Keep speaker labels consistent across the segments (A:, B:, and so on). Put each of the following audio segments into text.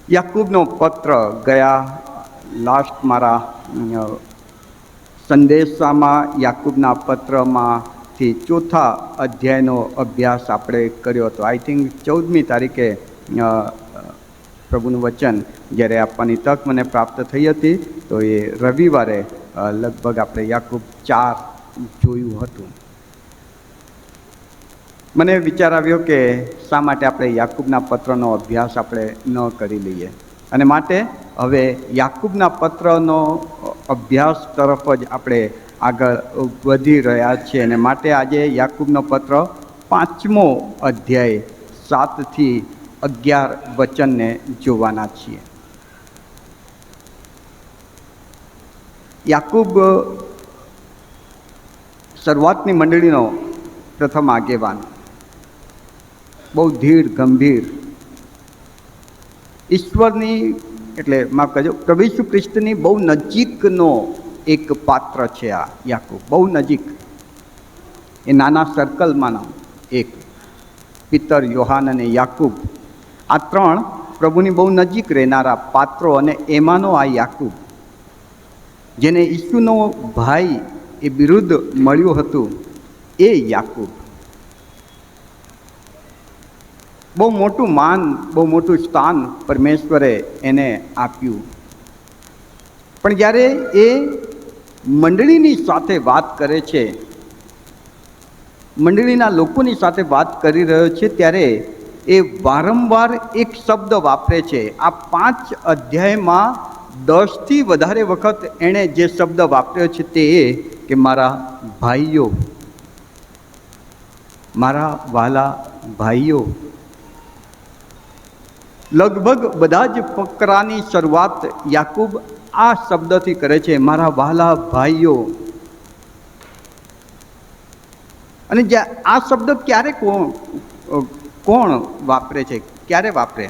A: યાકૂબનો પત્ર ગયા લાસ્ટ મારા સંદેશામાં યાકૂબના પત્રમાંથી ચોથા અધ્યાયનો અભ્યાસ આપણે કર્યો હતો. આઈ થિંક 14મી તારીખે પ્રભુનું વચન જ્યારે આપવાની તક મને પ્રાપ્ત થઈ હતી, તો એ રવિવારે લગભગ આપણે યાકૂબ 4 જોયું હતું. મને વિચાર આવ્યો કે શા માટે આપણે યાકૂબના પત્રનો અભ્યાસ આપણે ન કરી લઈએ, અને માટે હવે યાકૂબના પત્રનો અભ્યાસ તરફ જ આપણે આગળ વધી રહ્યા છીએ. અને માટે આજે યાકૂબનો પત્ર 5મો અધ્યાય 7 થી 11 વચનને જોવાના છીએ. યાકૂબ શરૂઆતની મંડળીનો પ્રથમ આગેવાન, બહુ ધીર ગંભીર, ઈશ્વરની એટલે માફ કરજો, પ્રભુ ઈસુ ખ્રિસ્તની બહુ નજીકનો એક પાત્ર છે આ યાકૂબ, બહુ નજીક. એ નાના સર્કલમાંનો એક, પિતર, યોહાન અને યાકૂબ, આ 3 પ્રભુની બહુ નજીક રહેનારા પાત્રો. અને એમાંનો આ યાકૂબ, જેને ઈસુનો ભાઈ એ બિરુદ મળ્યું હતું, એ યાકૂબ બહુ મોટું માન, બહુ મોટું સ્થાન પરમેશ્વરે એને આપ્યું. પણ જ્યારે એ મંડળીની સાથે વાત કરે છે, મંડળીના લોકોની સાથે વાત કરી રહ્યો છે, ત્યારે એ વારંવાર એક શબ્દ વાપરે છે. આ 5 અધ્યાયમાં 10 થી વધારે વખત એણે જે શબ્દ વાપર્યો છે તે એ કે મારા ભાઈઓ, મારા વાલા ભાઈઓ. લગભગ બધા જ ફકરાની શરૂઆત યાકૂબ આ શબ્દથી કરે છે, મારા વાલા ભાઈઓ. અને આ શબ્દ ક્યારે કોણ વાપરે છે, ક્યારે વાપરે?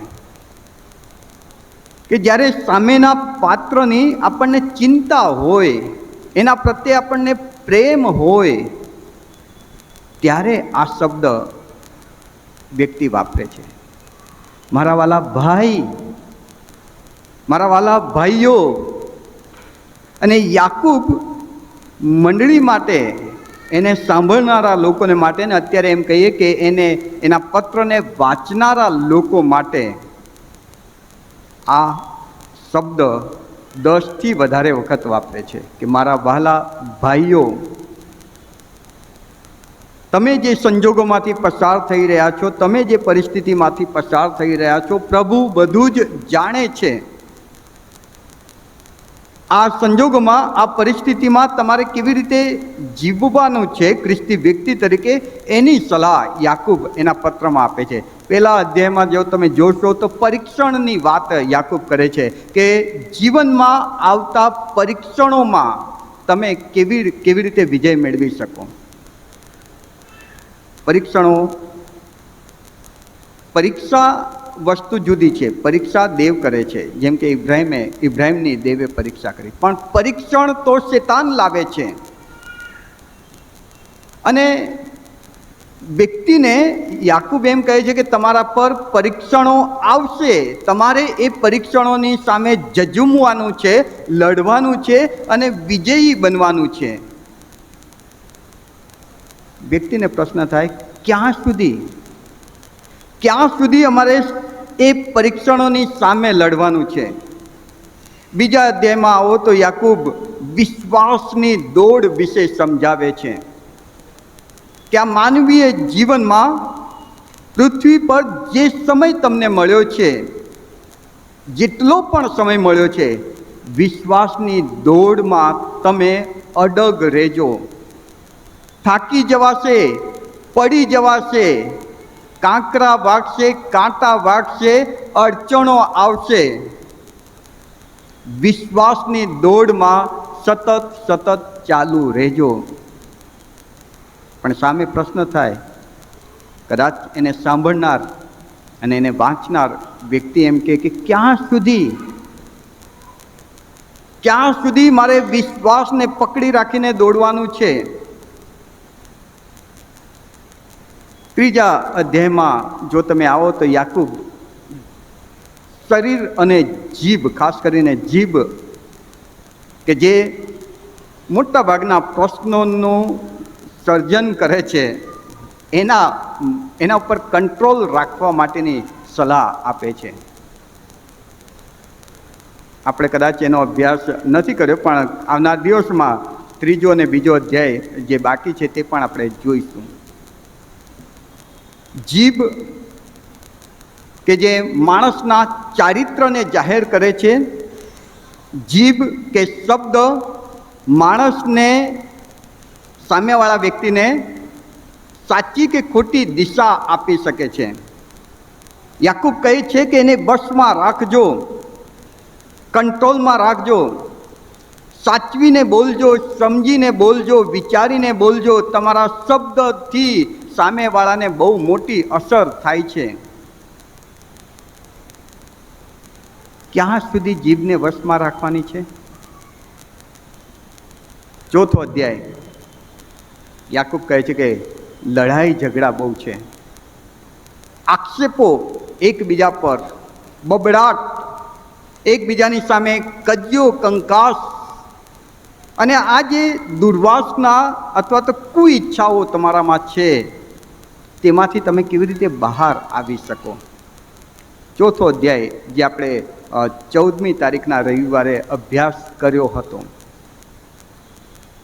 A: કે જ્યારે સામેના પાત્રની આપણને ચિંતા હોય, એના પ્રત્યે આપણને પ્રેમ હોય, ત્યારે આ શબ્દ વ્યક્તિ વાપરે છે. મારા વાલા ભાઈ, મારા વાલા ભાઈઓ. અને યાકૂબ મંડળી માટે, એને સાંભળનારા લોકોને માટે, ને અત્યારે એમ કહીએ કે એને એના પત્રને વાંચનારા લોકો માટે આ શબ્દ 10 થી વધારે વખત વાપરે છે કે મારા વહાલા ભાઈઓ. તમે જે સંજોગોમાંથી પસાર થઈ રહ્યા છો, તમે જે પરિસ્થિતિમાંથી પસાર થઈ રહ્યા છો, પ્રભુ બધું જ જાણે છે. આ સંજોગોમાં, આ પરિસ્થિતિમાં તમારે કેવી રીતે જીવવાનું છે ખ્રિસ્તી વ્યક્તિ તરીકે, એની સલાહ યાકૂબ એના પત્રમાં આપે છે. પહેલા અધ્યાયમાં જો તમે જોશો તો પરીક્ષણની વાત યાકૂબ કરે છે કે જીવનમાં આવતા પરીક્ષણોમાં તમે કેવી રીતે વિજય મેળવી શકો. પરીક્ષા વસ્તુ જુદી છે. પરીક્ષા દેવ કરે છે, જેમ કે ઇબ્રાહિમની દેવે પરીક્ષા કરી. પણ પરીક્ષણ તો શેતાન લાવે છે. અને વ્યક્તિને યાકૂબ એમ કહે છે કે તમારા પર પરીક્ષણો આવશે, તમારે એ પરીક્ષણોની સામે ઝઝૂમવાનું છે, લડવાનું છે અને વિજયી બનવાનું છે. વ્યક્તિને પ્રશ્ન થાય, ક્યાં સુધી અમારે એ પરીક્ષણોની સામે લડવાનું છે? બીજા અધ્યાયમાં આવો તો યાકૂબ વિશ્વાસની દોડ વિશે સમજાવે છે કે આ માનવીય જીવનમાં પૃથ્વી પર જે સમય તમને મળ્યો છે, જેટલો પણ સમય મળ્યો છે, વિશ્વાસની દોડમાં તમે અડગ રહેજો. થાકી જવાશે, પડી જવાશે, કાંકરા વાગશે, કાંટા વાગશે, અડચણો આવશે. વિશ્વાસની દોડમાં સતત ચાલુ રહેજો. પણ સામે પ્રશ્ન થાય, કદાચ એને સાંભળનાર અને એને વાંચનાર વ્યક્તિ એમ કે ક્યાં સુધી મારે વિશ્વાસને પકડી રાખીને દોડવાનું છે? ત્રીજા અધ્યાયમાં જો તમે આવો તો યાકૂબ શરીર અને જીભ, ખાસ કરીને જીભ, કે જે મોટા ભાગના પ્રશ્નોનું સર્જન કરે છે, એના ઉપર કંટ્રોલ રાખવા માટેની સલાહ આપે છે. આપણે કદાચ એનો અભ્યાસ નથી કર્યો, પણ આવનાર દિવસમાં ત્રીજો અને બીજો અધ્યાય જે બાકી છે તે પણ આપણે જોઈશું. જીભ કે જે માણસના ચારિત્રને જાહેર કરે છે, જીભ કે શબ્દ માણસને, સામેવાળા વ્યક્તિને સાચી કે ખોટી દિશા આપી શકે છે. યાકૂબ કહે છે કે એને બસમાં રાખજો, કંટ્રોલમાં રાખજો, સાચવીને બોલજો, સમજીને બોલજો, વિચારીને બોલજો. તમારા શબ્દથી સામેવાળાને બહુ મોટી અસર થાય છે. ક્યાં સુધી જીભને વશમાં રાખવાની છે? ચોથો અધ્યાય યાકૂબ કહે છે કે લડાઈ ઝઘડા બહુ છે, આક્ષેપો એકબીજા પર, બબડાટ, એકબીજાની સામે કજ્યો, કંકાસ, અને આ જે દુર્વાસના અથવા તો કુઈચ્છાઓ તમારામાં છે તેમાંથી તમે કેવી રીતે બહાર આવી શકો? ચોથો અધ્યાય જે આપણે 14મી તારીખના રવિવારે અભ્યાસ કર્યો હતો,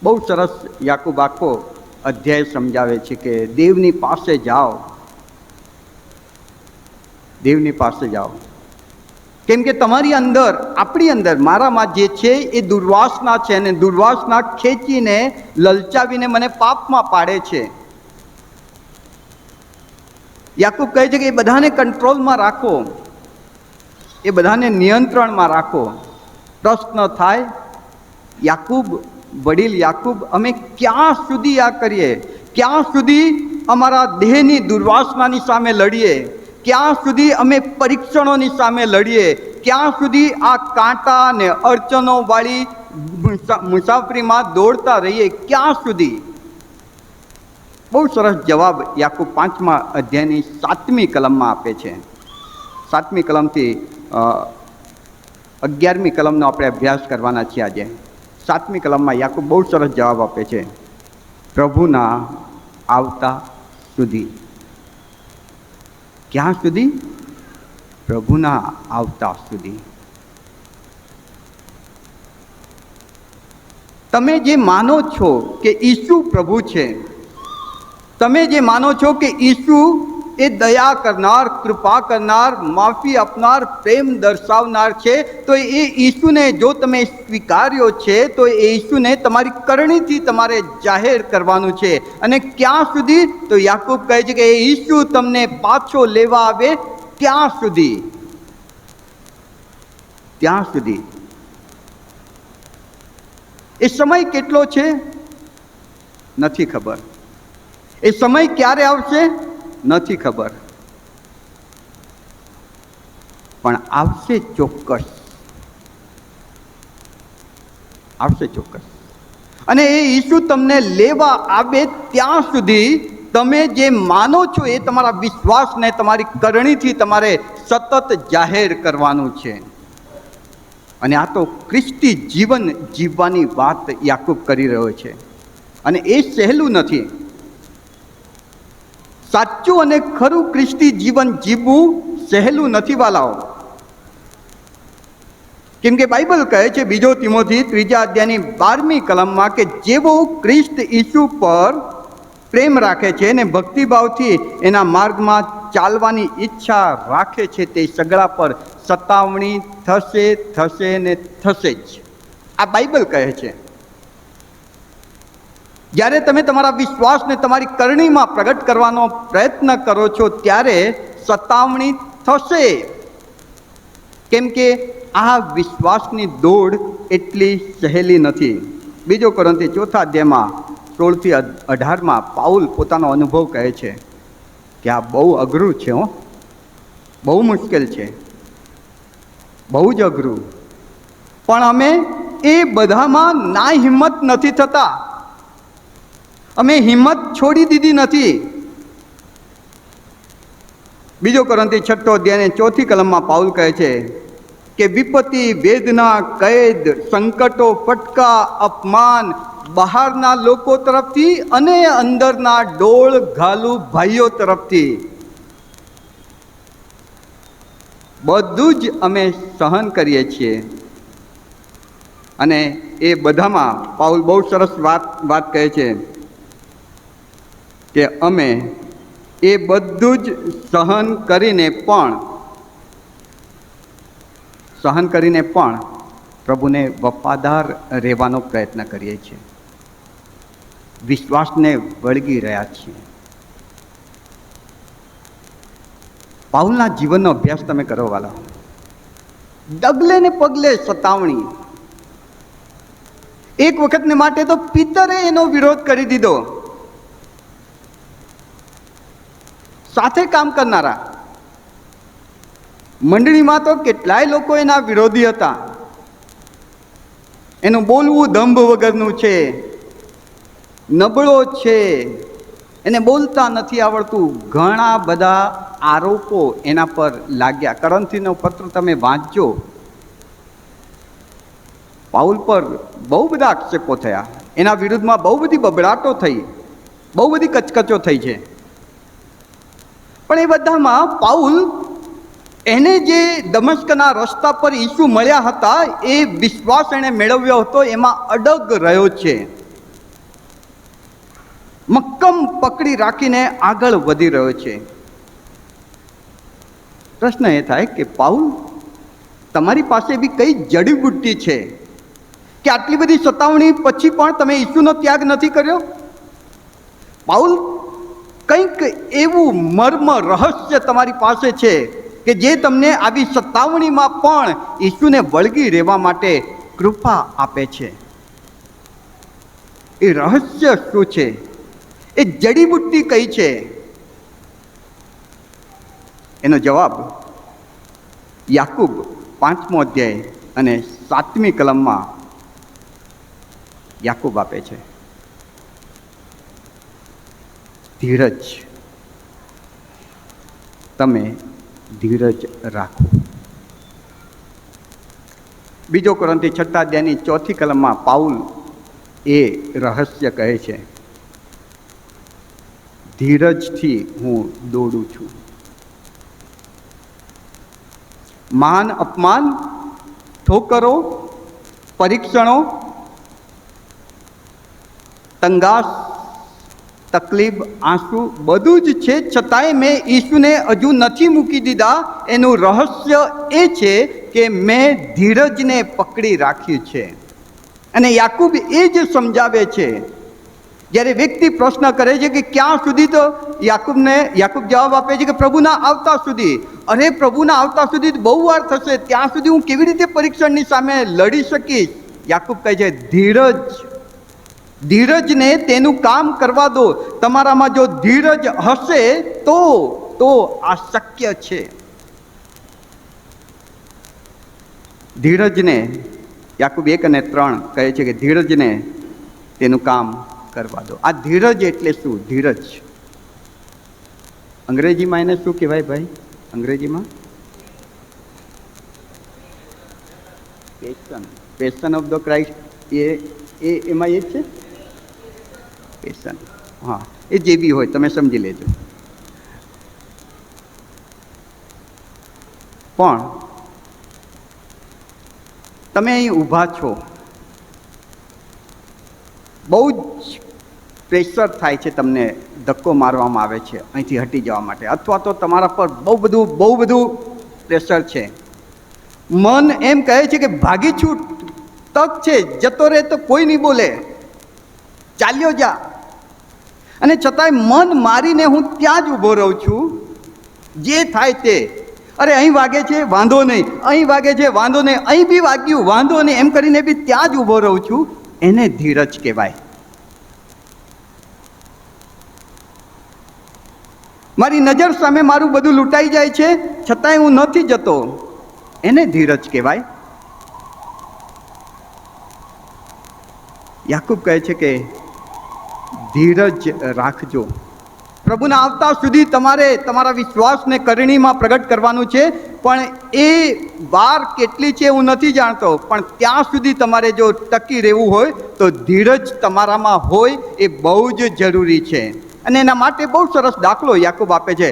A: બહુ સરસ યાકૂબ આખો અધ્યાય સમજાવે છે કે દેવની પાસે જાઓ, દેવની પાસે જાઓ. કેમ કે તમારી અંદર, આપણી અંદર, મારામાં જે છે એ દુર્વાસના છે, અને દુર્વાસના ખેંચીને, લલચાવીને મને પાપમાં પાડે છે. યાકૂબ કહે છે કે એ બધાને કંટ્રોલમાં રાખો, એ બધાને નિયંત્રણમાં રાખો. પ્રશ્ન થાય, યાકૂબ, વડીલ યાકૂબ, અમે ક્યાં સુધી આ કરીએ? ક્યાં સુધી અમારા દેહની દુર્વાસનાની સામે લડીએ? ક્યાં સુધી અમે પરીક્ષણોની સામે લડીએ? ક્યાં સુધી આ કાંટા ને અડચણો વાળી મુસાફરીમાં દોડતા રહીએ? ક્યાં સુધી? બહુ સરસ જવાબ યાકૂબ 5મા અધ્યાયની 7મી કલમમાં આપે છે. 7મી કલમથી 11મી કલમનો આપણે અભ્યાસ કરવાના છીએ આજે. 7મી કલમમાં યાકૂબ બહુ સરસ જવાબ આપે છે, પ્રભુના આવતા સુધી. ક્યાં સુધી? પ્રભુના આવતા સુધી. તમે જે માનો છો કે ઈસુ પ્રભુ છે, તમે જે માનો છો કે ઈસુ એ દયા કરનાર, કૃપા કરનાર, માફી આપનાર, પ્રેમ દર્શાવનાર છે, તો એ ઈસુને જો તમે સ્વીકાર્યો છે તો એ ઈસુને તમારી કરણીથી તમારે જાહેર કરવાનું છે. અને ક્યાં સુધી? તો યાકૂબ કહે છે કે એ ઈસુ તમને પાછો લેવા આવે ત્યાં સુધી. ત્યાં સુધી. એ સમય કેટલો છે નથી ખબર, એ સમય ક્યારે આવશે નથી ખબર, પણ આવશે ચોક્કસ, આવશે ચોક્કસ. અને એ ઈસુ તમને લેવા આવે ત્યાં સુધી તમે જે માનો છો એ તમારા વિશ્વાસને તમારી કરણીથી તમારે સતત જાહેર કરવાનું છે. અને આ તો ખ્રિસ્તી જીવન જીવવાની વાત યાકૂબ કરી રહ્યો છે, અને એ સહેલું નથી. સાચું અને ખરું ખ્રિસ્તી જીવન જીવવું સહેલું નથી વાલાઓ. કેમ કે બાઇબલ કહે છે, 2 તિમોથી 3 અધ્યાયની 12મી કલમમાં, કે જેવો ખ્રિસ્ત ઈસુ પર પ્રેમ રાખે છે અને ભક્તિભાવથી એના માર્ગમાં ચાલવાની ઈચ્છા રાખે છે, તે સગળા પર સતાવણી થશે, થશે ને થશે જ. આ બાઇબલ કહે છે. જ્યારે તમે તમારા વિશ્વાસને તમારી કરણીમાં પ્રગટ કરવાનો પ્રયત્ન કરો છો ત્યારે સતાવણી થશે. કેમ કે આ વિશ્વાસની દોડ એટલી સહેલી નથી. 2 કોરિન્થી 4 અધ્યાયમાં 16થી 18માં પાઉલ પોતાનો અનુભવ કહે છે કે આ બહુ અઘરું છે, બહુ મુશ્કેલ છે, બહુ જ અઘરું. પણ અમે એ બધામાં ના હિંમત નથી થતા, અમે હિંમત છોડી દીધી નથી. બીજો કોરિન્થી 6 અધ્યાય 4 કલમમાં પાઉલ કહે છે કે વિપત્તિ, વેદના, કૈદ, સંકટો, ફટકા, અપમાન બહારના લોકો તરફથી અને અંદરના ડોળ ઘાલુ ભાઈઓ તરફથી બધું જ અમે સહન કરીએ છીએ. અને એ બધામાં પાઉલ બહુ સરસ વાત કહે છે કે અમે એ બધું જ સહન કરીને પણ પ્રભુને વફાદાર રહેવાનો પ્રયત્ન કરીએ છીએ, વિશ્વાસને વળગી રહ્યા છીએ. પાઉલના જીવનનો અભ્યાસ તમે કરો વાલા. ડગલે ને પગલે સતાવણી. એક વખતને માટે તો પિતરે એનો વિરોધ કરી દીધો. સાથે કામ કરનારા મંડળીમાં તો કેટલાય લોકો એના વિરોધી હતા. એનું બોલવું દંભ વગરનું છે, નબળો છે, એને બોલતા નથી આવડતું, ઘણા બધા આરોપો એના પર લાગ્યા. કોરિન્થીનો પત્ર તમે વાંચજો, પાઉલ પર બહુ બધા આક્ષેપો થયા, એના વિરુદ્ધમાં બહુ બધી બબડાટો થઈ, બહુ બધી કચકચો થઈ છે. પણ એ બધામાં પાઉલ એને જે દમસ્કના રસ્તા પર ઈસુ મળ્યા હતા એ વિશ્વાસ એણે મેળવ્યો હતો, એમાં અડગ રહ્યો છે, મક્કમ પકડી રાખીને આગળ વધી રહ્યો છે. પ્રશ્ન એ થાય કે પાઉલ, તમારી પાસે બી કઈ જડીબુટ્ટી છે કે આટલી બધી સતાવણી પછી પણ તમે ઈસુનો ત્યાગ નથી કર્યો? પાઉલ, કંઈક એવું મર્મ રહસ્ય તમારી પાસે છે કે જે તમને આવી સતાવણીમાં પણ ઈસુને વળગી રહેવા માટે કૃપા આપે છે. એ રહસ્ય શું છે? એ જડીબુટ્ટી કઈ છે? એનો જવાબ યાકૂબ 5મો અધ્યાય અને 7મી કલમમાં યાકૂબ આપે છે. ધીરજ. તમે ધીરજ રાખો. બીજો કોરિન્થી 6 અધ્યાયની 4 કલમમાં પાઉલ એ રહસ્ય કહે છે. ધીરજથી હું દોડું છું. માન, અપમાન, ઠોકરો, પરીક્ષણો, તંગાસ, તકલીફ, આંસુ બધું જ છે, છતાંય મેં ઈસુને હજુ નથી મૂકી દીધા. એનું રહસ્ય એ છે કે મેં ધીરજને પકડી રાખ્યું છે. અને યાકૂબ એ જ સમજાવે છે. જ્યારે વ્યક્તિ પ્રશ્ન કરે છે કે ક્યાં સુધી, તો યાકૂબ જવાબ આપે છે કે પ્રભુના આવતા સુધી. અરે પ્રભુના આવતા સુધી બહુ વાર થશે, ત્યાં સુધી હું કેવી રીતે પરીક્ષણની સામે લડી શકીશ? યાકૂબ કહે છે ધીરજને તેનું કામ કરવા દો. તમારામાં જો ધીરજ હશે તો આ શક્ય છે. ધીરજને યાકૂબ 1 અને 3 કહે છે કે ધીરજને તેનું કામ કરવા દો. આ ધીરજ એટલે શું? ધીરજ અંગ્રેજીમાં એને શું કહેવાય ભાઈ? અંગ્રેજીમાં પેશન ઓફ ધ ક્રાઇસ્ટ. એમાં એ જ છે પેશન. હા, એ જે બી હોય તમે સમજી લેજો. પણ તમે અહીં ઊભા છો, બહુ જ પ્રેશર થાય છે, તમને ધક્કો મારવામાં આવે છે અહીંથી હટી જવા માટે, અથવા તો તમારા પર બહુ બધું પ્રેશર છે. મન એમ કહે છે કે ભાગી છૂટ, તક છે, જતો રહે તો કોઈ નહીં બોલે, ચાલ્યો જા. અને છતાંય મન મારીને હું ત્યાં જ ઊભો રહું છું, જે થાય તે. અરે અહીં વાગે છે વાંધો નહીં, અહીં વાગે છે વાંધો નહીં, અહીં બી વાગ્યું વાંધો નહીં, એમ કરીને બી ત્યાં જ ઊભો રહું છું. એને ધીરજ કહેવાય. મારી નજર સામે મારું બધું લૂંટાઈ જાય છે, છતાંય હું નથી જતો, એને ધીરજ કહેવાય. યાકૂબ કહે છે કે ધીરજ રાખજો, પ્રભુના આવતા સુધી તમારે તમારા વિશ્વાસને કરણીમાં પ્રગટ કરવાનું છે. પણ એ વાર કેટલી છે હું નથી જાણતો, પણ ત્યાં સુધી તમારે જો ટકી રહેવું હોય તો ધીરજ તમારામાં હોય એ બહુ જ જરૂરી છે. અને એના માટે બહુ સરસ દાખલો યાકૂબ આપે છે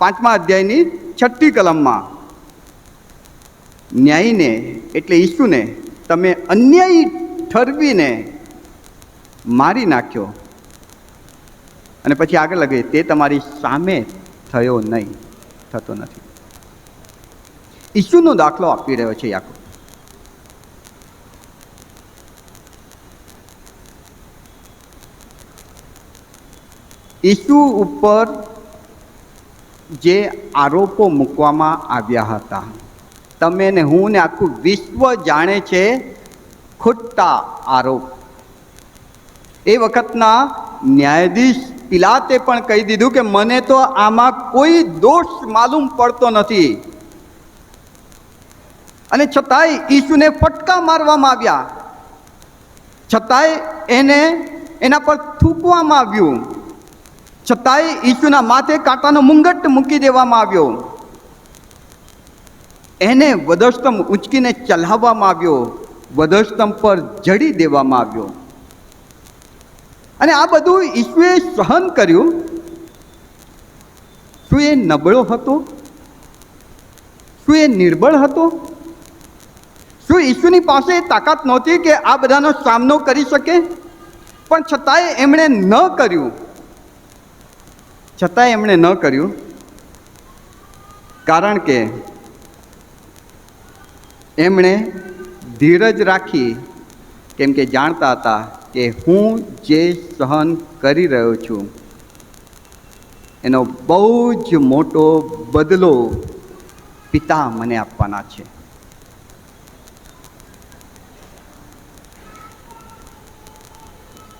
A: 5મા અધ્યાયની 6ઠી કલમમાં. ન્યાયને એટલે ઈસુને તમે અન્યાયી ઠરવીને મારી નાખ્યો, અને પછી આગળ લગે તે તમારી સામે થયો નહીં, થતો નથી. ઈસુનો દાખલો આપી રહ્યો છે યાકૂબ. ઈસુ ઉપર જે આરોપો મૂકવામાં આવ્યા હતા, તમે ને હું ને આખું વિશ્વ જાણે છે, ખોટા આરોપ. એ વખતના ન્યાયાધીશ પિલાતે પણ કહી દીધું કે મને તો આમાં કોઈ દોષ માલુમ પડતો નથી. અને છતાંય ઈસુને ફટકા મારવામાં આવ્યા, છતાંય એના પર થૂંકવામાં આવ્યું, છતાંય ઈસુના માથે કાંટાનો મુંગટ મૂકી દેવામાં આવ્યો, એને વધસ્તંભ ઊંચકીને ચલાવવામાં આવ્યો, વધસ્તંભ પર જડી દેવામાં આવ્યો. અને આ બધું ઈસુએ સહન કર્યું. શું એ નબળો હતો? શું એ નિર્બળ હતો? શું ઈસુની પાસે તાકાત નહોતી કે આ બધાનો સામનો કરી શકે? પણ છતાંય એમણે ન કર્યું. કારણ કે એમણે ધીરજ રાખી, કેમ કે જાણતા હતા કે હું જે સહન કરી રહ્યો છું એનો બહુ જ મોટો બદલો પિતા મને આપવાના છે.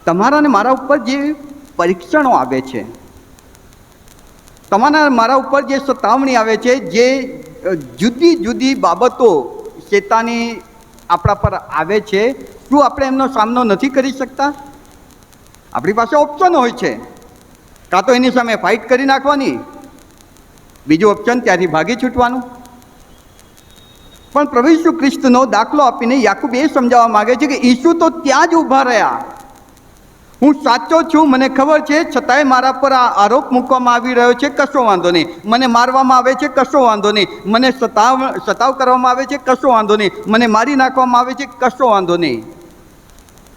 A: તમારા ને મારા ઉપર જે પરીક્ષણો આવે છે, તમારા મારા ઉપર જે સતાવણી આવે છે, જે જુદી જુદી બાબતો શેતાની આપણા પર આવે છે, શું આપણે એમનો સામનો નથી કરી શકતા? આપણી પાસે ઓપ્શન હોય છે, કાં તો એની સામે ફાઇટ કરી નાખવાની, બીજું ઓપ્શન ત્યાંથી ભાગી છૂટવાનું. પણ પ્રભુ ઈસુ ખ્રિસ્તનો દાખલો આપીને યાકૂબ એ સમજાવવા માંગે છે કે ઈસુ તો ત્યાં જ ઊભા રહ્યા. હું સાચો છું, મને ખબર છે, છતાંય મારા પર આ આરોપ મૂકવામાં આવી રહ્યો છે, કશો વાંધો નહીં. મને મારવામાં આવે છે, કશો વાંધો નહીં. મને સતાવ કરવામાં આવે છે, કશો વાંધો નહીં. મને મારી નાખવામાં આવે છે, કશો વાંધો નહીં.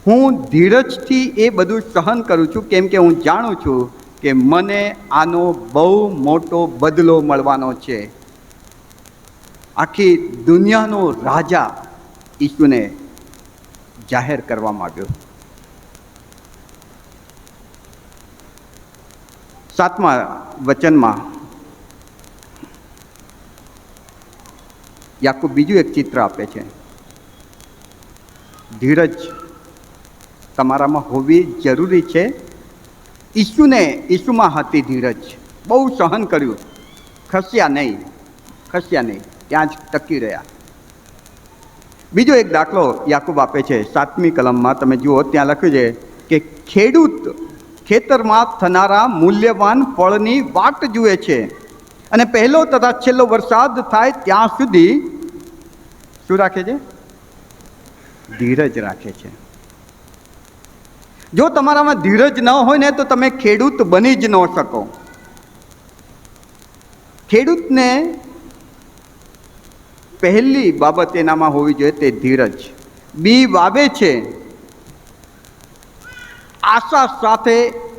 A: હું ધીરજથી એ બધું સહન કરું છું, કેમ કે હું જાણું છું કે મને આનો બહુ મોટો બદલો મળવાનો છે. આખી દુનિયાનો રાજા ઈસુને જાહેર કરવામાં આવ્યો. 7મા વચનમાં યાકૂબ બીજું એક ચિત્ર આપે છે. ધીરજ તમારામાં હોવી જરૂરી છે. ઈસુમાં હતી ધીરજ. બહુ સહન કર્યું, ખસ્યા નહીં, ત્યાં જ ટકી રહ્યા. બીજો એક દાખલો યાકૂબ આપે છે 7મી કલમમાં. તમે જુઓ, ત્યાં લખ્યું છે કે ખેડૂત ખેતરમાં થનારા મૂલ્યવાન ફળની વાટ જુએ છે અને પહેલો તથા છેલ્લો વરસાદ થાય ત્યાં સુધી શું રાખે છે? ધીરજ રાખે છે. જો તમારામાં ધીરજ ન હોય ને તો તમે ખેડૂત બની જ ન શકો. ખેડૂતને પહેલી બાબત એનામાં હોવી જોઈએ તે ધીરજ. બી વાવે છે, આશા સાથે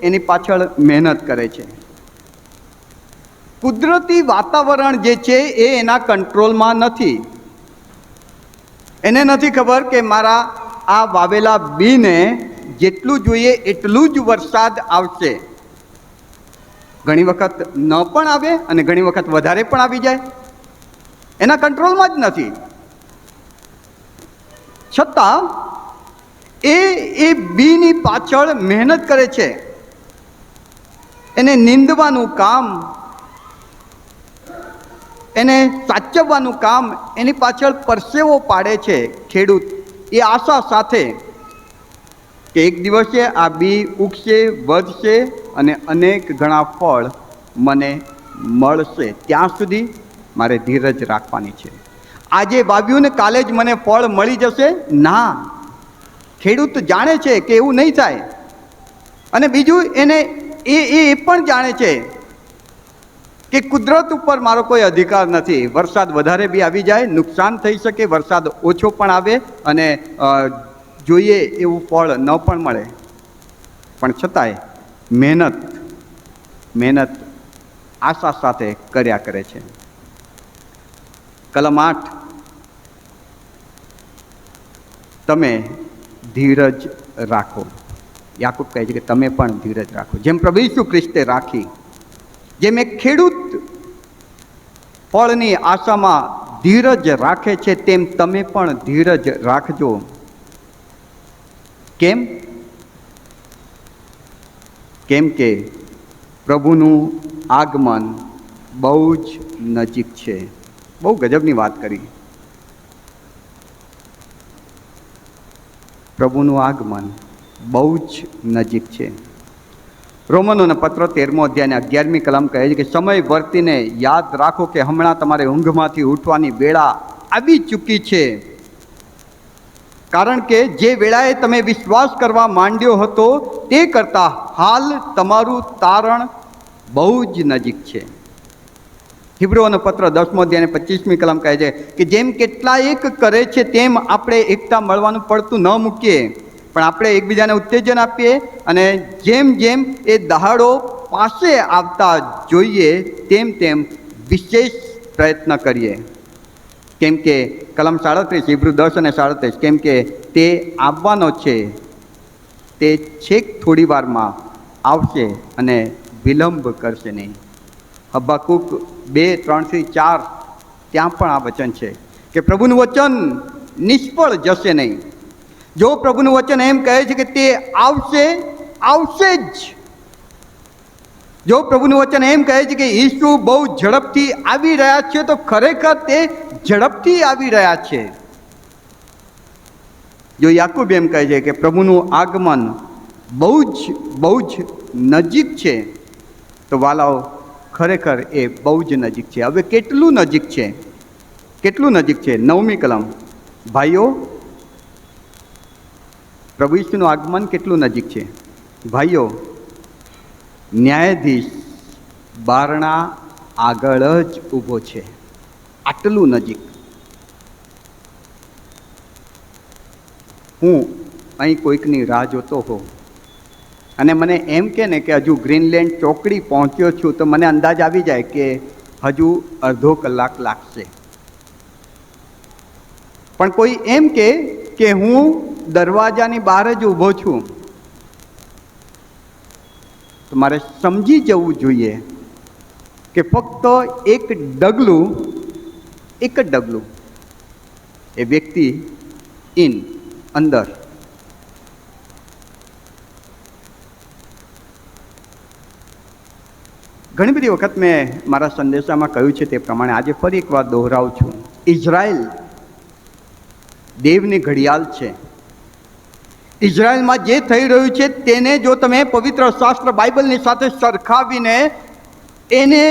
A: એની પાછળ મહેનત કરે છે. કુદરતી વાતાવરણ જે છે એ એના કંટ્રોલમાં નથી. એને નથી ખબર કે મારા આ વાવેલા બીને જેટલું જોઈએ એટલું જ વરસાદ આવશે. ઘણી વખત ન પણ આવે અને ઘણી વખત વધારે પણ આવી જાય. એના કંટ્રોલમાં જ નથી. છતાં એ બીની પાછળ મહેનત કરે છે. એને નીંદવાનું કામ, એને સાચવવાનું કામ, એની પાછળ પરસેવો પાડે છે ખેડૂત, એ આશા સાથે. કે એક દિવસે આ બી ઉગશે, વધશે અને અનેક ઘણા ફળ મને મળશે. ત્યાં સુધી મારે ધીરજ રાખવાની છે. આજે વાવ્યું ને કાલે જ મને ફળ મળી જશે ના. ખેડૂત જાણે છે કે એવું નહીં થાય. અને બીજું એને એ પણ જાણે છે કે કુદરત ઉપર મારો કોઈ અધિકાર નથી. વરસાદ વધારે બી આવી જાય, નુકસાન થઈ શકે, વરસાદ ઓછો પણ આવે અને જોઈએ એવું ફળ ન પણ મળે. પણ છતાંય મહેનત આશા સાથે કર્યા કરે છે. કલમ 8, તમે ધીરજ રાખો. યાકૂબ કહે છે કે તમે પણ ધીરજ રાખો, જેમ પ્રભુ ઈસુ ખ્રિસ્તે રાખી. જેમ એક ખેડૂત ફળની આશામાં ધીરજ રાખે છે, તેમ તમે પણ ધીરજ રાખજો. કેમ? કેમ કે પ્રભુનું આગમન બહુ જ નજીક છે. બહુ ગજબની વાત કરી. પ્રભુનું આગમન બહુ જ નજીક છે. રોમનોના પત્ર 13મો અધ્યાયને 11મી કલમ કહે છે કે સમય વર્તીને યાદ રાખો કે હમણાં તમારે ઊંઘમાંથી ઉઠવાની વેળા આવી ચૂકી છે. કારણ કે જે વેળાએ તમે વિશ્વાસ કરવા માંડ્યો હતો તે કરતાં હાલ તમારું તારણ બહુ જ નજીક છે. હિબ્રુઓનો પત્ર 10મો અધ્યાય 25મી કલમ કહે છે કે જેમ કેટલાક કરે છે તેમ આપણે એકતા મળવાનું પડતું ન મૂકીએ, પણ આપણે એકબીજાને ઉત્તેજન આપીએ અને જેમ જેમ એ દહાડો પાસે આવતા જોઈએ તેમ તેમ વિશેષ પ્રયત્ન કરીએ. કેમ કે કલમ 37, હિબ્રુ 10 અને 37, કેમ કે તે આવવાનો છે, તે છેક થોડી વારમાં આવશે અને વિલંબ કરશે નહીં. હબાકુક 2:3-4 ત્યાં પણ આ વચન છે કે પ્રભુનું વચન નિષ્ફળ જશે નહીં. જો પ્રભુનું વચન એમ કહે છે કે તે આવશે જ. જો પ્રભુનું વચન એમ કહે છે કે ઈસુ બહુ ઝડપથી આવી રહ્યા છે, તો ખરેખર તે ઝડપથી આવી રહ્યા છે. જો યાકૂબ એમ કહે છે કે પ્રભુનું આગમન બહુ જ નજીક છે, તો વાલાઓ ખરેખર એ બહુ જ નજીક છે. હવે કેટલું નજીક છે? કેટલું નજીક છે? 9મી કલમ. ભાઈઓ, પ્રભુ ઈસુનું આગમન કેટલું નજીક છે? ભાઈઓ, ન્યાયાધીશ બારણા આગળ જ ઊભો છે. આટલું નજીક. હું અહીં કોઈકની રાહ જોતો હોઉં અને મને એમ કે ને કે હજુ ગ્રીનલેન્ડ ચોકડી પહોંચ્યો છું, તો મને અંદાજ આવી જાય કે હજુ અડધો કલાક લાગશે. પણ કોઈ એમ કે હું દરવાજાની બહાર જ ઊભો છું, તો મારે સમજી જવું જોઈએ કે ફક્ત એક જ ડગલું એ વ્યક્તિ અંદર. ઘણી બધી વખત મેં મારા સંદેશામાં કહ્યું છે તે પ્રમાણે આજે ફરી એકવાર દોહરાવું છું. ઇઝરાયલ દેવની ઘડિયાળ છે. ઇઝરાયલમાં જે થઈ રહ્યું છે તેને જો તમે પવિત્ર શાસ્ત્ર બાઇબલની સાથે સરખાવીને એને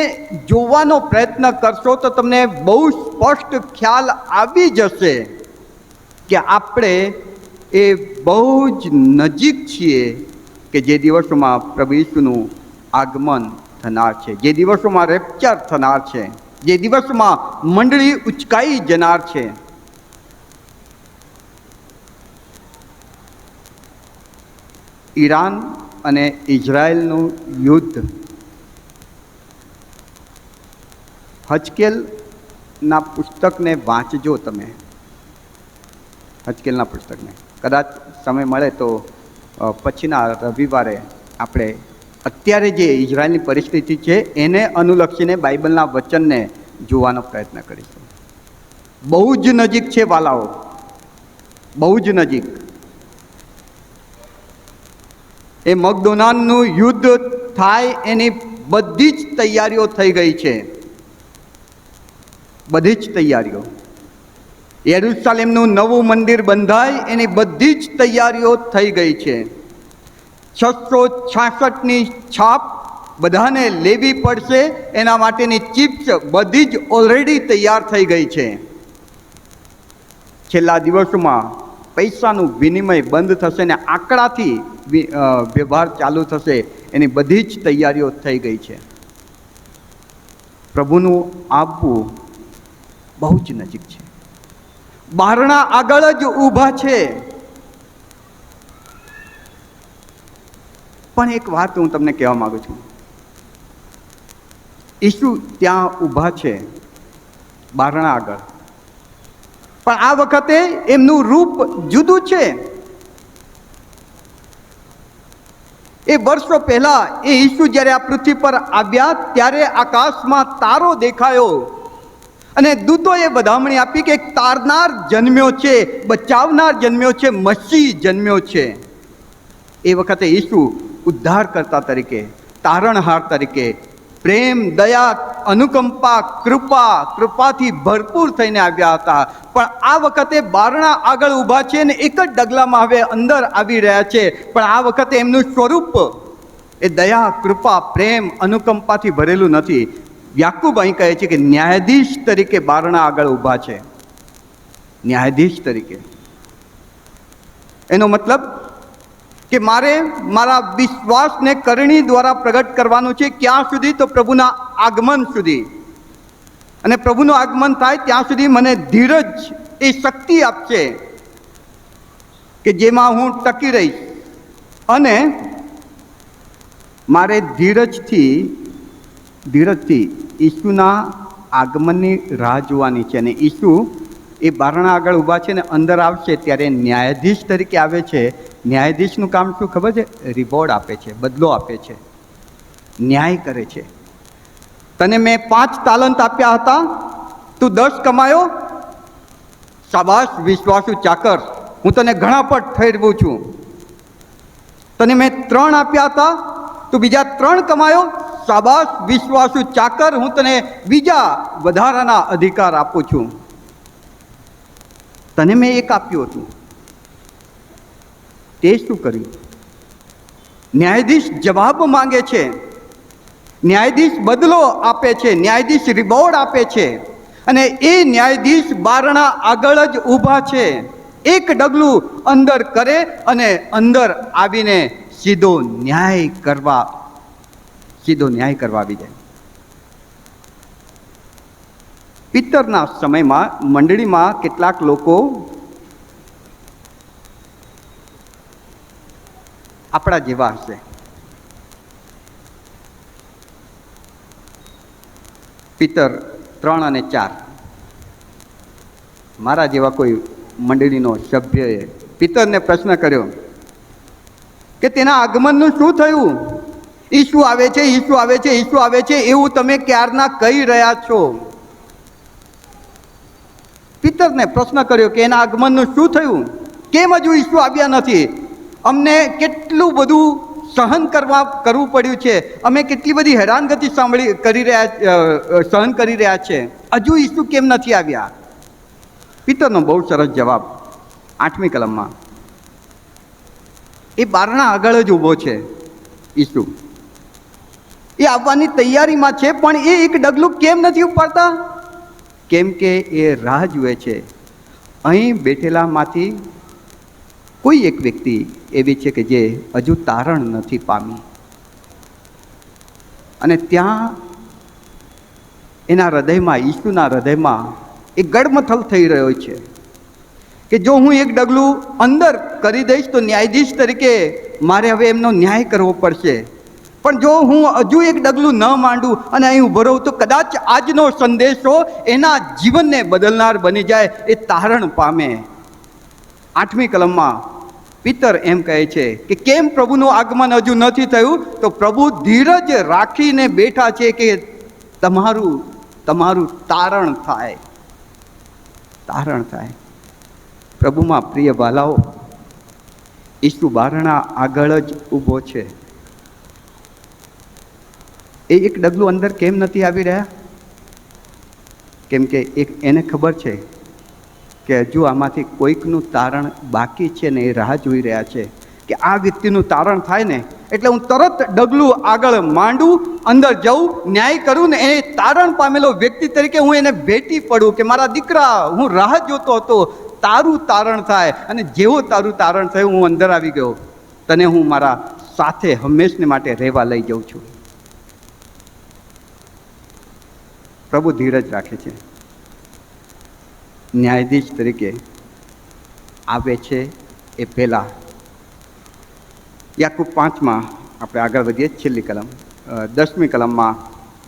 A: જોવાનો પ્રયત્ન કરશો તો તમને બહુ સ્પષ્ટ ખ્યાલ આવી જશે કે આપણે એ બહુ જ નજીક છીએ કે જે દિવસોમાં પ્રભુ ઈસુનું આગમન થનાર છે, જે દિવસોમાં રેપ્ચર થનાર છે, જે દિવસોમાં મંડળી ઉચકાઈ જનાર છે. ઈરાન અને ઇઝરાયલનું યુદ્ધ હજકેલના પુસ્તકને વાંચજો તમે. હજકેલના પુસ્તકને કદાચ સમય મળે તો પછીના રવિવારે આપણે અત્યારે જે ઇઝરાયલની પરિસ્થિતિ છે એને અનુલક્ષીને બાઇબલના વચનને જોવાનો પ્રયત્ન કરીશું. બહુ જ નજીક છે વાલાઓ, બહુ જ નજીક. એ મગદોનાનું યુદ્ધ થાય એની બધી જ તૈયારીઓ થઈ ગઈ છે, બધી જ તૈયારીઓ. યરુશલેમનું નવું મંદિર બંધાય એની બધી જ તૈયારીઓ થઈ ગઈ છે. 666ની છાપ બધાને લેવી પડશે, એના માટેની ચિપ્સ બધી જ ઓલરેડી તૈયાર થઈ ગઈ છે. છેલ્લા દિવસોમાં પૈસાનું વિનિમય બંધ થશે ને આંકડાથી વ્યવહાર ચાલુ થશે, એની બધી જ તૈયારીઓ થઈ ગઈ છે. પ્રભુનું આવવું બહુ જ નજીક છે. બારણા આગળ જ ઊભા છે. પણ એક વાત હું તમને કહેવા માંગુ છું. ઈસુ ત્યાં ઊભા છે બારણા આગળ, પણ આ વખતે એમનું રૂપ જુદું છે. એ વર્ષો પહેલા એ ઈસુ જ્યારે આ પૃથ્વી પર આવ્યા ત્યારે આકાશમાં તારો દેખાયો અને દૂતોએ વધામણી આપી કે એક તારનાર જન્મ્યો છે, બચાવનાર જન્મ્યો છે, મસીહ જન્મ્યો છે. એ વખતે ઈસુ ઉદ્ધારકર્તા તરીકે, તારણહાર તરીકે પ્રેમ, દયા, અનુકંપા, કૃપાથી ભરપૂર થઈને આવ્યા હતા. પણ આ વખતે બારણા આગળ ઊભા છે ને એક જ ડગલામાં હવે અંદર આવી રહ્યા છે. પણ આ વખતે એમનું સ્વરૂપ એ દયા, કૃપા, પ્રેમ, અનુકંપાથી ભરેલું નથી. યાકૂબ અહીં કહે છે કે ન્યાયાધીશ તરીકે બારણા આગળ ઊભા છે. ન્યાયાધીશ તરીકે, એનો મતલબ કે મારે મારા વિશ્વાસને કરણી દ્વારા પ્રગટ કરવાનું છે. ક્યાં સુધી? તો પ્રભુના આગમન સુધી. અને પ્રભુનું આગમન થાય ત્યાં સુધી મને ધીરજ એ શક્તિ આપશે કે જેમાં હું ટકી રહીશ. અને મારે ધીરજથી ઈસુના આગમનની રાહ જોવાની છે. અને ઈસુ એ બારણા આગળ ઊભા છે ને અંદર આવશે ત્યારે ન્યાયાધીશ તરીકે આવે છે. ન્યાયાધીશનું કામ શું ખબર છે? રિવોર્ડ આપે છે, બદલો આપે છે, ન્યાય કરે છે. તને મેં 5 તાલંત આપ્યા હતા, તું 10 કમાયો, શાબાશ વિશ્વાસુ ચાકર, હું તને ઘણા પર ઠેરવું છું. તને મેં 3 આપ્યા હતા, તું બીજા 3 કમાયો, શાબાશ વિશ્વાસુ ચાકર, હું તને બીજા વધારાના અધિકાર આપું છું. તને મેં 1 આપ્યું હતું, તે શું કર્યું? ન્યાયાધીશ જવાબ માંગે છે, ન્યાયાધીશ બદલો આપે છે, ન્યાયાધીશ રિવોર્ડ આપે છે. અને એ ન્યાયાધીશ બારણા આગળ જ ઊભા છે. એક ડગલું અંદર કરે અને અંદર આવીને સીધો ન્યાય કરવા આવી જાય. પિત્તરના સમયમાં મંડળીમાં કેટલાક લોકો આપણા જેવા હશે. પિત્તર 3 અને 4, મારા જેવા કોઈ મંડળીનો સભ્યએ પિત્તરને પ્રશ્ન કર્યો કે તેના આગમનનું શું થયું? ઈસુ આવે છે, ઈસુ આવે છે, ઈસુ આવે છે એવું તમે ક્યારના કહી રહ્યા છો. પિત્તરને પ્રશ્ન કર્યો કે એના આગમનનું શું થયું? કેમ હજુ ઈસુ આવ્યા નથી? અમને કેટલું બધું સહન કરવું પડ્યું છે, અમે કેટલી બધી હેરાનગતિ સહન કરી રહ્યા છે, હજુ ઈસુ કેમ નથી આવ્યા? પિત્તરનો બહુ સરસ જવાબ 8મી કલમમાં. એ બારણા આગળ જ ઊભો છે ઈસુ, એ આવવાની તૈયારીમાં છે, પણ એ એક ડગલું કેમ નથી ઉપાડતા? કેમ કે એ રાહ જુએ છે. અહીં બેઠેલામાંથી કોઈ એક વ્યક્તિ એવી છે કે જે હજુ તારણ નથી પામી. અને ત્યાં એના હૃદયમાં, ઈસુના હૃદયમાં એક ગડમથલ થઈ રહ્યો છે કે જો હું એક ડગલું અંદર કરી દઈશ તો ન્યાયાધીશ તરીકે મારે હવે એમનો ન્યાય કરવો પડશે. પણ જો હું હજુ એક ડગલું ન માંડું અને અહીં ઉભો રહું તો કદાચ આજનો સંદેશો એના જીવનને બદલનાર બની જાય, એ તારણ પામે. 8મી કલમમાં પિત્તર એમ કહે છે કે કેમ પ્રભુનું આગમન હજુ નથી થયું? તો પ્રભુ ધીરજ રાખીને બેઠા છે કે તમારું તારણ થાય. પ્રભુમાં પ્રિય વાલાઓ, ઈસુ બારણા આગળ જ ઊભો છે. એ એક ડગલું અંદર કેમ નથી આવી રહ્યા? કેમ કે એને ખબર છે કે હજુ આમાંથી કોઈકનું તારણ બાકી છે ને એ રાહ જોઈ રહ્યા છે કે આ વ્યક્તિનું તારણ થાય ને એટલે હું તરત ડગલું આગળ માંડું, અંદર જઉં, ન્યાય કરું ને એ તારણ પામેલો વ્યક્તિ તરીકે હું એને ભેટી પડું કે મારા દીકરા, હું રાહ જોતો હતો, તારું તારણ થાય. અને જેવો તારું તારણ થયું હું અંદર આવી ગયો, તને હું મારા સાથે હંમેશને માટે રહેવા લઈ જાઉં છું. પ્રભુ ધીરજ રાખે છે. ન્યાયાધીશ તરીકે આવે છે એ પહેલા યાકૂબ 5માં આપણે આગળ વધીએ, છેલ્લી કલમ 10મી કલમમાં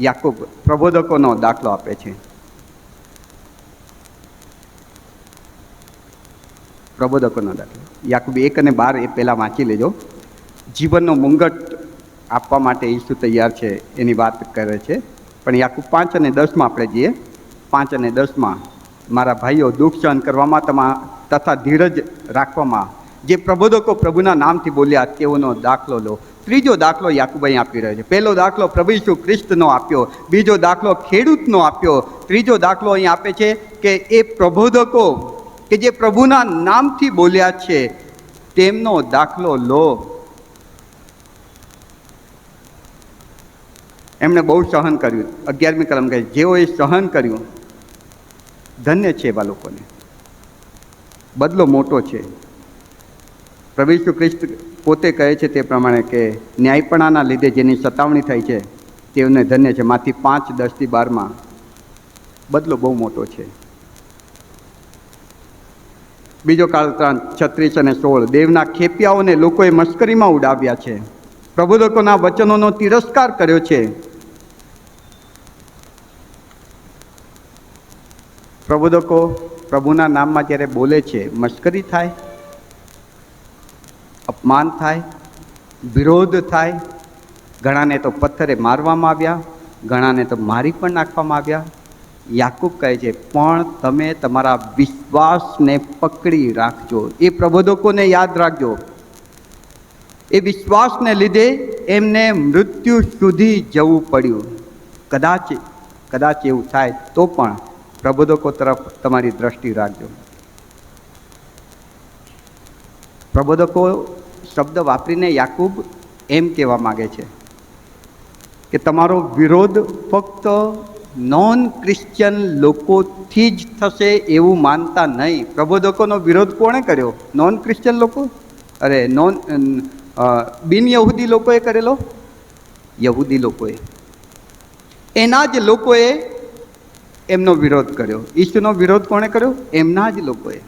A: યાકૂબ પ્રબોધકોનો દાખલો આપે છે. પ્રબોધકોનો દાખલો યાકૂબ 1 અને 12 એ પહેલાં વાંચી લેજો. જીવનનો મુંગટ આપવા માટે ઈસુ તૈયાર છે એની વાત કરે છે. પણ યાકૂબ 5 અને 10માં આપણે જઈએ. 5 અને 10માં મારા ભાઈઓ, દુઃખ સહન કરવામાં તથા ધીરજ રાખવામાં જે પ્રબોધકો પ્રભુના નામથી બોલ્યા તેઓનો દાખલો લો. ત્રીજો દાખલો યાકૂબ અહીં આપી રહ્યો છે. પહેલો દાખલો પ્રભુ ઈસુ ખ્રિસ્તનો આપ્યો, બીજો દાખલો ખેડૂતનો આપ્યો, ત્રીજો દાખલો અહીં આપે છે કે એ પ્રબોધકો કે જે પ્રભુના નામથી બોલ્યા છે તેમનો દાખલો લો. એમણે બહુ સહન કર્યું. 11મી કલમ કહે જેઓએ સહન કર્યું ધન્ય છે એવા લોકોને, બદલો મોટો છે. પ્રભુ ઈસુ ખ્રિસ્ત પોતે કહે છે તે પ્રમાણે કે ન્યાયપણાના લીધે જેની સતાવણી થઈ છે તેઓને ધન્ય છે. માંથી 5, 10-12માં બદલો બહુ મોટો છે. બીજો કાળવૃત્તાંત 36 અને 16 દેવના ખેપિયાઓને લોકોએ મશ્કરીમાં ઉડાવ્યા છે, પ્રબોધકોના વચનોનો તિરસ્કાર કર્યો છે. પ્રબોધકો પ્રભુના નામમાં જ્યારે બોલે છે મશ્કરી થાય, અપમાન થાય, વિરોધ થાય. ઘણાને તો પથ્થરે મારવામાં આવ્યા, ઘણાને તો મારી પણ નાખવામાં આવ્યા. યાકૂબ કહે છે પણ તમે તમારા વિશ્વાસને પકડી રાખજો. એ પ્રબોધકોને યાદ રાખજો. એ વિશ્વાસને લીધે એમને મૃત્યુ સુધી જવું પડ્યું. કદાચ એવું થાય તો પણ પ્રબોધકો તરફ તમારી દ્રષ્ટિ રાખજો. પ્રબોધકો શબ્દ વાપરીને યાકૂબ એમ કહેવા માગે છે કે તમારો વિરોધ ફક્ત નોન ક્રિશ્ચિયન લોકોથી જ થશે એવું માનતા નહીં. પ્રબોધકોનો વિરોધ કોણે કર્યો? નોન ક્રિશ્ચિયન લોકો? અરે બિન યહૂદી લોકોએ કરેલો? યહૂદી લોકોએ, એના જ લોકોએ એમનો વિરોધ કર્યો. ઈસુનો વિરોધ કોણે કર્યો? એમના જ લોકોએ.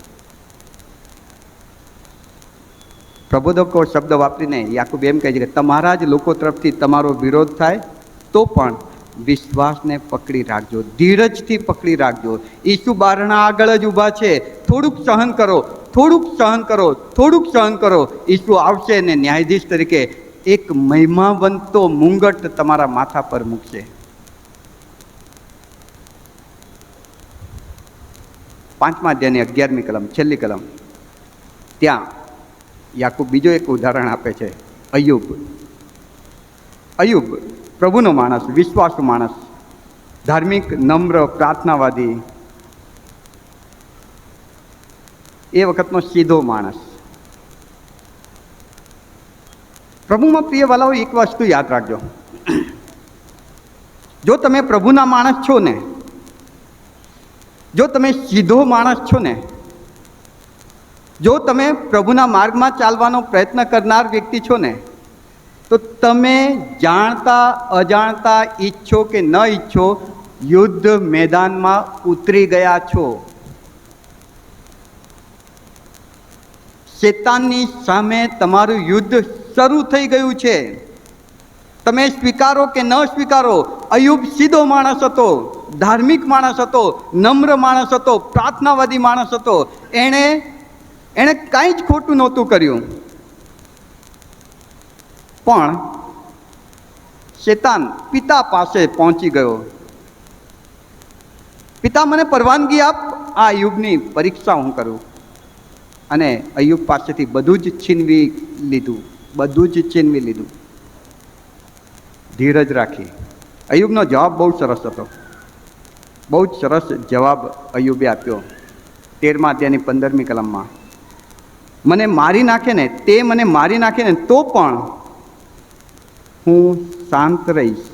A: પ્રબોધકો શબ્દ વાપરીને યાકૂબ એમ કહે છે કે તમારા જ લોકો તરફથી તમારો વિરોધ થાય તો પણ વિશ્વાસને પકડી રાખજો, ધીરજથી પકડી રાખજો. ઈસુ બારણા આગળ જ ઊભા છે. થોડુંક સહન કરો, થોડુંક સહન કરો, થોડુંક સહન કરો. ઈસુ આવશે અને ન્યાયાધીશ તરીકે એક મહિમાવંતો મુંગટ તમારા માથા પર મૂકશે. 5મા અધ્યાયની 11મી કલમ, છેલ્લી કલમ, ત્યાં યાકૂબ બીજો એક ઉદાહરણ આપે છે. અયુબ પ્રભુનો માણસ, વિશ્વાસુ માણસ, ધાર્મિક, નમ્ર, પ્રાર્થનાવાદી, એ વખતનો સીધો માણસ. પ્રભુમાં પ્રિય વાલાઓ, એક વસ્તુ યાદ રાખજો. જો તમે પ્રભુના માણસ છો ને, જો તમે સીધો માણસ છો ને, જો તમે પ્રભુના માર્ગમાં ચાલવાનો પ્રયત્ન કરનાર વ્યક્તિ છો ને, તો તમે જાણતા અજાણતા ઈચ્છો કે ન ઈચ્છો યુદ્ધ મેદાનમાં ઉતરી ગયા છો. શેતાનની સામે તમારું યુદ્ધ શરૂ થઈ ગયું છે. તમે સ્વીકારો કે ન સ્વીકારો, અયુબ સીધો માણસ હતો, ધાર્મિક માણસ હતો, નમ્ર માણસ હતો, પ્રાર્થનાવાદી માણસ હતો. એણે કાંઈ જ ખોટું નહોતું કર્યું, પણ શેતાન પિતા પાસે પહોંચી ગયો. પિતા, મને પરવાનગી આપ, આ અયુબની પરીક્ષા હું કરું. અને અયુબ પાસેથી બધું જ છીનવી લીધું, બધું જ છીનવી લીધું. ધીરજ રાખી. અયુબનો જવાબ બહુ સરસ હતો, બહુ જ સરસ જવાબ અયુબે આપ્યો. 13મા અધ્યાયની 15મી કલમમાં, મને મારી નાખે ને, તે મને મારી નાખે ને તો પણ હું શાંત રહીશ,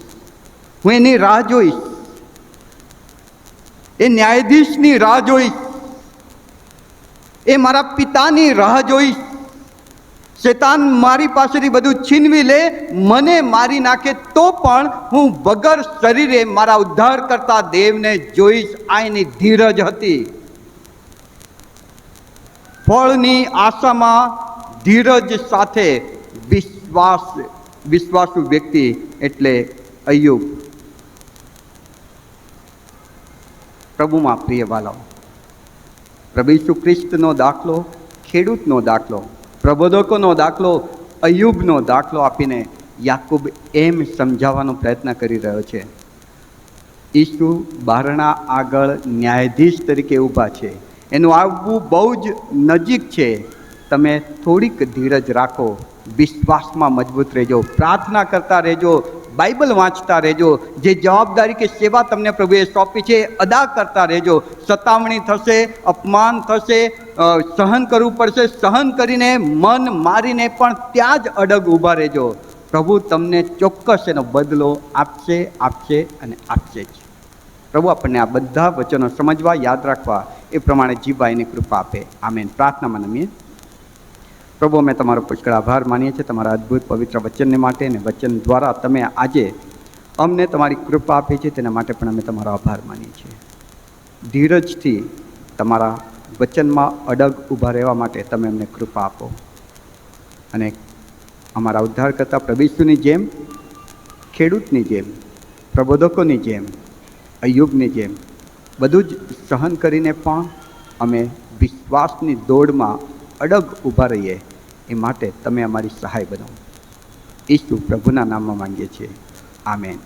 A: હું એની રાહ જોઈશ, એ ન્યાયાધીશની રાહ જોઈશ, એ મારા પિતાની રાહ જોઈશ. શેતાન મારી પાસેથી બધું છીનવી લે, મને મારી નાખે તો પણ હું વગર શરીરે મારા ઉદ્ધાર કરતા દેવને જોઈશ. આ એની ધીરજ હતી. ફળની આશામાં ધીરજ સાથે વિશ્વાસુ વ્યક્તિ એટલે અય્યુબ. પ્રભુમાં પ્રિય વાલાઓ, પ્રભુ ઈસુ ખ્રિસ્તનો દાખલો, ખેડૂતનો દાખલો, પ્રબોધકોનો દાખલો, અય્યુબનો દાખલો આપીને યાકૂબ એમ સમજાવવાનો પ્રયત્ન કરી રહ્યો છે, ઈસુ બારણા આગળ ન્યાયાધીશ તરીકે ઊભા છે. એનું આવવું બહુ જ નજીક છે. તમે થોડીક ધીરજ રાખો, વિશ્વાસમાં મજબૂત રહેજો, પ્રાર્થના કરતા રહેજો, બાઇબલ વાંચતા રહેજો, જે જવાબદારી કે સેવા તમને પ્રભુએ સોંપી છે અદા કરતા રહેજો. સતામણી થશે, અપમાન થશે, સહન કરવું પડશે, સહન કરીને મન મારીને પણ ત્યાં જ અડગ ઊભા રહેજો. પ્રભુ તમને ચોક્કસ એનો બદલો આપશે, આપશે અને આપશે જ. પ્રભુ આપણને આ બધા વચનો સમજવા, યાદ રાખવા, એ પ્રમાણે જીવવા એની કૃપા આપે. આમેન. પ્રાર્થનામાં નમીએ. પ્રભુ, અમે તમારો પુષ્કળ આભાર માનીએ છીએ તમારા અદ્ભુત પવિત્ર વચનને માટે, અને વચન દ્વારા તમે આજે અમને તમારી કૃપા આપી છે તેના માટે પણ અમે તમારો આભાર માનીએ છીએ. ધીરજથી તમારા વચનમાં અડગ ઊભા રહેવા માટે તમે અમને કૃપા આપો, અને અમારા ઉદ્ધાર કરતા પ્રભુ ઈસુની જેમ, ખેડૂતની જેમ, પ્રબોધકોની જેમ, અય્યુબની જેમ બધું જ સહન કરીને પણ અમે વિશ્વાસની દોડમાં અડગ ઊભા રહીએ, એ માટે તમે અમારી સહાય બનો. ઈસુ પ્રભુના નામમાં માંગીએ છીએ. આમેન.